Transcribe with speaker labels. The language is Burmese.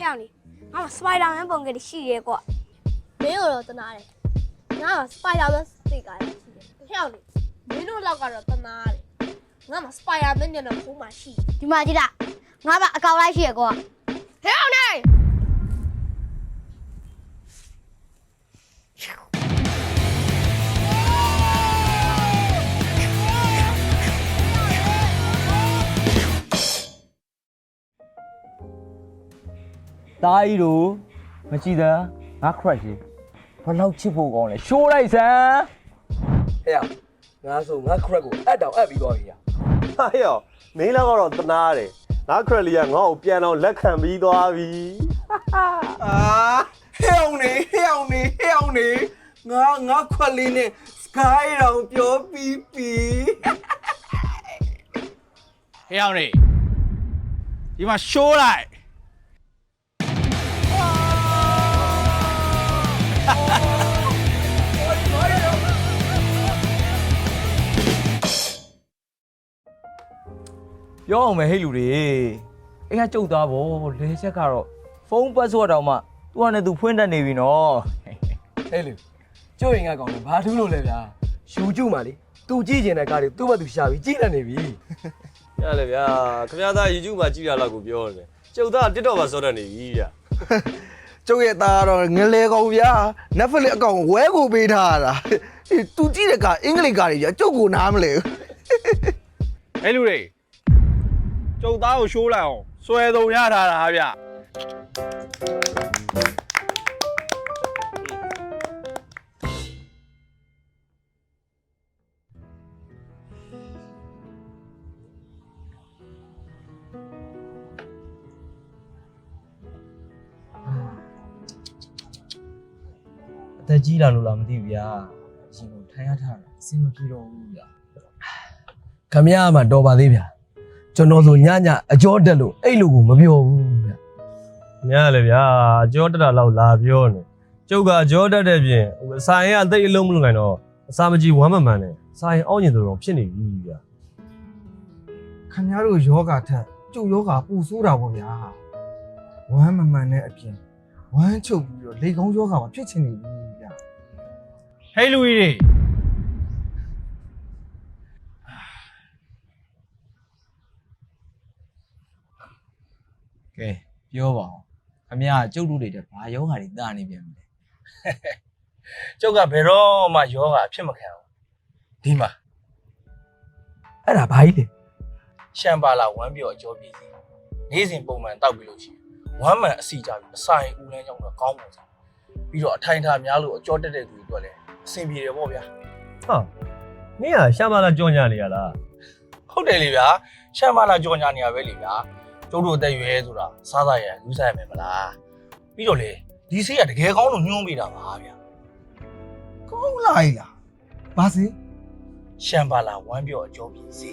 Speaker 1: 样的，俺们Spider-Man蹦给的系列过，没有了，在哪里？俺们Spider-Man 这个这样的，没有老个人在哪里？俺们Spider-Man 的红马系，ဒီမှာကြည့်လားငါ့ဘာအကောက်လိုက်ရှိရကောဟဲ့အောင်နေ
Speaker 2: တားကြီးတို့မကြည့်သမ်းငါ crash ကြီးဘလောက်ချစ်ဖို့ကောင်းလဲရှိုးလိုက်စမ်းဟဲ့ငါဆိုငါ crash ကိုအပ်တောင်အပ်ပြီးသွားပြီဟာ
Speaker 3: ဟာဟဲ့မင်းလည်းကတော့တနာတယ်ငါခရက်လီကငါ့ကိုပြန်တော့လက်ခံပြီးသွားပြီ
Speaker 4: အာဟဲ့အောင်နေငါခွက်လေးနဲ့ sky တောင်ပြောပြီးပြီ
Speaker 5: ဟဲ့အောင်နေဒီမှာရှိုးလိုက်
Speaker 2: ပြောအောင်မယ်ဟဲ့လူတွေအိမ်ကကြုတ်သားပေါ့လဲချက်ကတော့ဖုန်းပတ်ဆော့တောင်မှသူကနဲ့သူဖွင့်တတ်နေပြီနော်ဟဲ့လူကျုပ်အိမ်ကကောင်းတယ်ဘာထူးလို့လဲဗျာရှူကျုမှလေသူကြည့်ကျင်တဲ့ကားတွေသူ့ဘက်သူရှာပြီးကြည့်တတ်နေပြီ
Speaker 3: ရလေဗျာခင်ဗျားသား YouTube မှာကြည့်ရလောက်ကိုပြောတယ်ကျုပ်သား TikTok မှာစောတတ်နေပြီဗျာ
Speaker 4: ကျုပ်ရဲ့သားကတော့ငလဲကောင်ဗျာ Netflix အကောင့်ဝဲကိုပေးထားရတာသူကြည့်တဲ့ကအင်္ဂလိပ်ကားတွေကျုပ်ကိုနားမလဲဘူး
Speaker 5: ဟဲ့လူတွေကျုပ်သားကိုရှိုးလိုက်အောင်စွဲသုံးရထားတာဗျ
Speaker 2: အသက်ကြီးလာလို့လားမသိဘူးဗျာရှင်ကိုထိုင်ရထားတာအဆင်မပြေတော့ဘူးဗျာ
Speaker 6: ခမရမှာတော်ပါသေးဗျာကျွန်တော်ဆိုညအကြောတက်လို့အဲ့လိုကိုမပြောဘူးဗျာ
Speaker 3: ညလေဗျာကြောတက်တာလောက်လာပြောနေကျုပ်ကကြောတက်တဲ့ပြင်အစာရင်အသိအလုံးမလုပ်နိုင်တော့အစာမကြီးဝမ်းမမှန်နဲ့စာရင်အောင်းကျင်သူတော့ဖြစ်နေပြီဗျာ
Speaker 4: ခင်ဗျားတို့ယောဂထက်ကျုပ်ယောဂပူဆိုးတာပေါ့ဗျာဝမ်းမမှန်တဲ့အပြင်ဝမ်းချုပ်ပြီးတော့လေကောင်းယောဂမှာဖြစ်ချင်နေပြီဗျာ
Speaker 5: ဟဲ့လူကြီးတွေက
Speaker 2: ဲပြောပါအောင်ခမရကျုပ်တို့တွေတဲ့ဘာယောဂါတွေတာနေပြန်မလဲ
Speaker 6: ကျုပ်ကဘယ်တော့မှယောဂအဖြစ်မခံဘူးဒီမှာအဲ့ဒါဘာကြီးလဲရှမ်ပါလာဝမ်းပြော့အကျော်ပြည်စီနေ့စဉ်ပုံမှန်တောက်ပြီးလို့ရှိရင်ဝမ်းမှန်အစီကြပြီးအစာရင်ဦးလန်းကြောင်းတော့ကောင်းပါစေပြီးတော့အထိုင်ထားများလို့အကျော်တက်တဲ့သူတွေအတွက်လည်းအဆင်ပြေတယ်ပေါ့ဗျာ
Speaker 3: ဟာမင်းကရှာမလာကြောညနေရလား
Speaker 6: ဟုတ်တယ်လေဗျာရှမ်ပါလာကြော်ညာနေရပဲလေဗျာကျုပ်တို့အသက်ရွယ်ဆိုတာစားစားရလူစားရမယ်မလားပြီးတော့လေဒီဆေးကတကယ်ကောင်းလို့ညွှန်းပေးတာပါဗျာ
Speaker 4: ကောင်းလိုက်လားဘာစီ
Speaker 6: ရှမ်ပါလာဝမ်းပြော့အကျော်ပြည်စီ